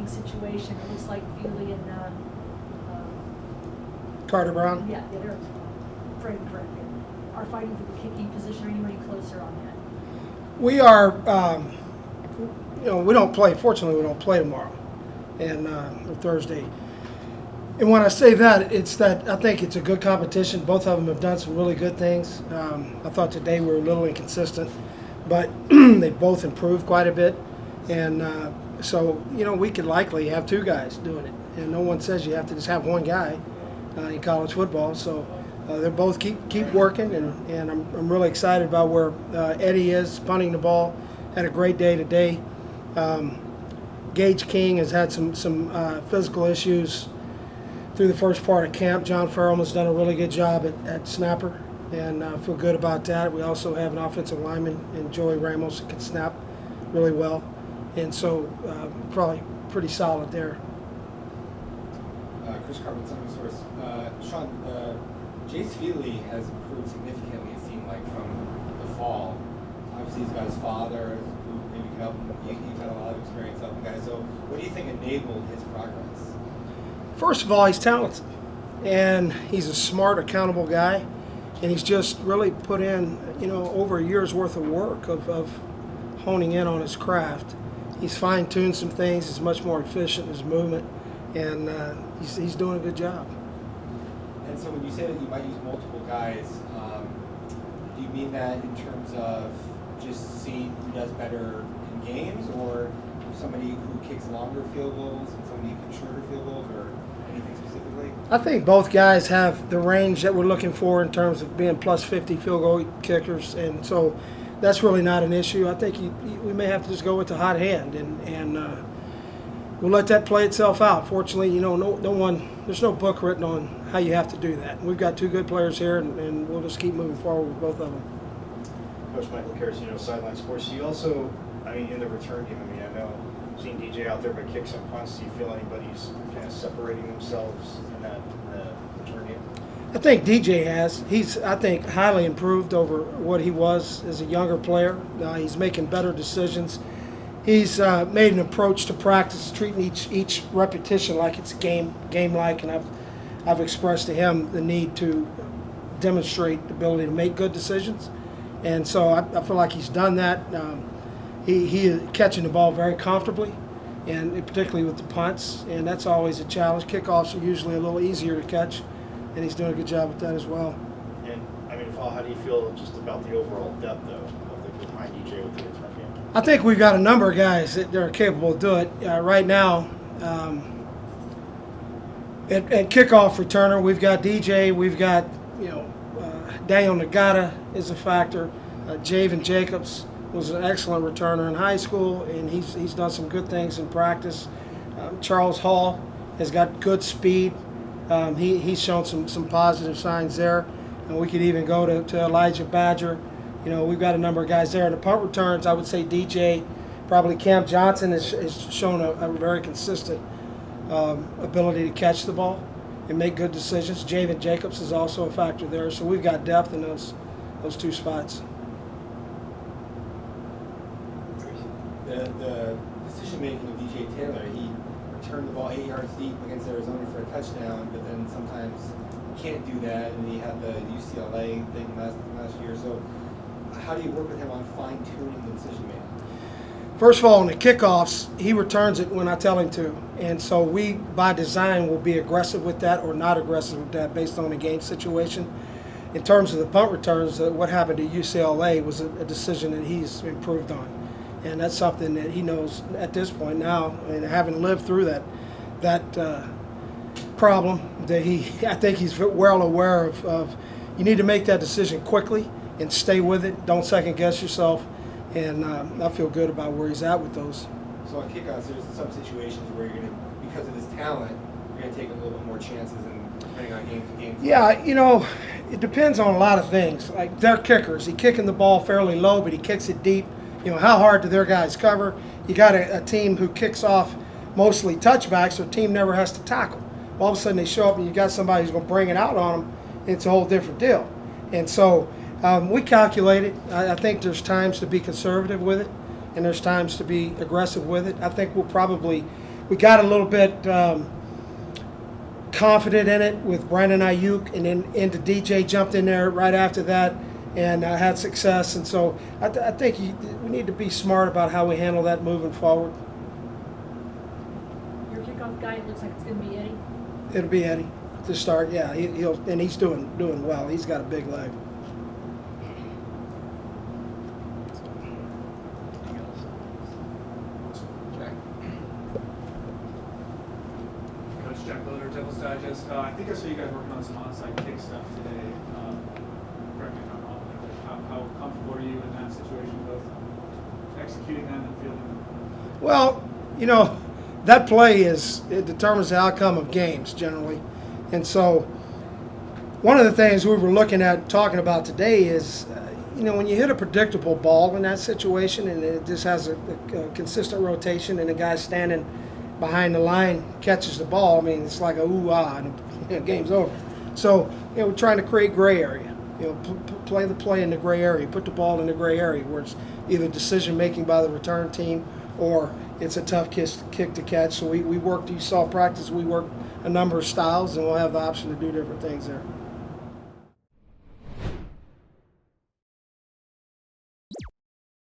kicking situation. It looks like Feeley and Carter Brown? yeah, they're Freddie corrected, are fighting for the kicking position. Are you any closer on that? We are, we don't play, fortunately, we don't play tomorrow and or Thursday. And when I say that, it's that I think it's a good competition. Both of them have done some really good things. I thought today we were a little inconsistent, but they both improved quite a bit. And so, we could likely have two guys doing it. And no one says you have to just have one guy in college football. So they're both keep working, and I'm really excited about where Eddie is punting the ball. Had a great day today. Gage King has had some physical issues through the first part of camp. John Farrellman's done a really good job at snapper, and I feel good about that. We also have an offensive lineman in Joey Ramos that can snap really well, and so probably pretty solid there. Chris Carpenter, Summit Source. Shawn, Jace Feeley has improved significantly, it seemed like, from the fall. Obviously, he's got his father who maybe can help him. He's had a lot of experience helping guys. So, what do you think enabled his progress? First of all, he's talented, and he's a smart, accountable guy, and he's just really put in, over a year's worth of work of honing in on his craft. He's fine-tuned some things. He's much more efficient in his movement, and he's doing a good job. And so when you say that you might use multiple guys, do you mean that in terms of just seeing who does better in games, or somebody who kicks longer field goals and somebody who kicks shorter field goals, or anything specifically? I think both guys have the range that we're looking for in terms of being plus 50 field goal kickers, and so that's really not an issue. I think we may have to just go with the hot hand, and we'll let that play itself out. Fortunately, there's no book written on how you have to do that. We've got two good players here, and we'll just keep moving forward with both of them. Coach Michael Karras, Sideline Sports. You also, in the return game, I know seeing DJ out there but kick some punts, do you feel anybody's kind of separating themselves in that return game? I think DJ has. He's, I think, highly improved over what he was as a younger player. He's making better decisions. He's made an approach to practice, treating each repetition like it's game-like, and I've expressed to him the need to demonstrate the ability to make good decisions, and so I feel like he's done that. He is catching the ball very comfortably, and particularly with the punts, and that's always a challenge. Kickoffs are usually a little easier to catch, and he's doing a good job with that as well. And how do you feel just about the overall depth of the behind DJ with the return game? I think we've got a number of guys that are capable of doing it. Right now, at kickoff returner, we've got DJ, we've got, Daniel Nagata is a factor. Javen Jacobs was an excellent returner in high school, and he's done some good things in practice. Charles Hall has got good speed. He's shown some positive signs there. And we could even go to Elijah Badger. We've got a number of guys there. In the punt returns, I would say DJ, probably Cam Johnson has shown a very consistent ability to catch the ball and make good decisions. Javen Jacobs is also a factor there. So we've got depth in those two spots. The decision-making of DJ Taylor, he returned the ball 8 yards deep against Arizona for a touchdown, but then sometimes can't do that, and he had the UCLA thing last year. So how do you work with him on fine-tuning the decision-making? First of all, in the kickoffs, he returns it when I tell him to. And so we, by design, will be aggressive with that or not aggressive with that based on the game situation. In terms of the punt returns, what happened to UCLA was a decision that he's improved on. And that's something that he knows at this point now, and having lived through that problem, that I think he's well aware of you need to make that decision quickly and stay with it. Don't second guess yourself. And I feel good about where he's at with those. So on kickoffs, there's some situations where you're going to, because of his talent, you're going to take a little bit more chances, and depending on game to game. Yeah, it depends on a lot of things. Like they're kickers. He's kicking the ball fairly low, but he kicks it deep. How hard do their guys cover? You got a team who kicks off mostly touchbacks, so the team never has to tackle. All of a sudden they show up and you got somebody who's going to bring it out on them. It's a whole different deal. And so we calculate it. I think there's times to be conservative with it, and there's times to be aggressive with it. I think we'll probably we got a little bit confident in it with Brandon Ayuk, and then into DJ jumped in there right after that and had success. And so I think we need to be smart about how we handle that moving forward. Your kickoff guy, it looks like it's going to be Eddie. It'll be Eddie to start. Yeah, he'll and he's doing well. He's got a big leg. Coach Jack Loader, Devil's Digest. I think I saw you guys working on some onside kick stuff today. Correct me if I'm wrong. How comfortable are you in that situation, both executing them and fielding them? Well, that play it determines the outcome of games generally, and so one of the things we were looking at talking about today is, when you hit a predictable ball in that situation and it just has a consistent rotation and the guy standing behind the line catches the ball, I mean, it's like a ooh-ah, and game's over. So, we're trying to create gray area. Play the play in the gray area, put the ball in the gray area where it's either decision-making by the return team or it's a tough kick to catch. So we worked, you saw practice, we worked a number of styles, and we'll have the option to do different things there.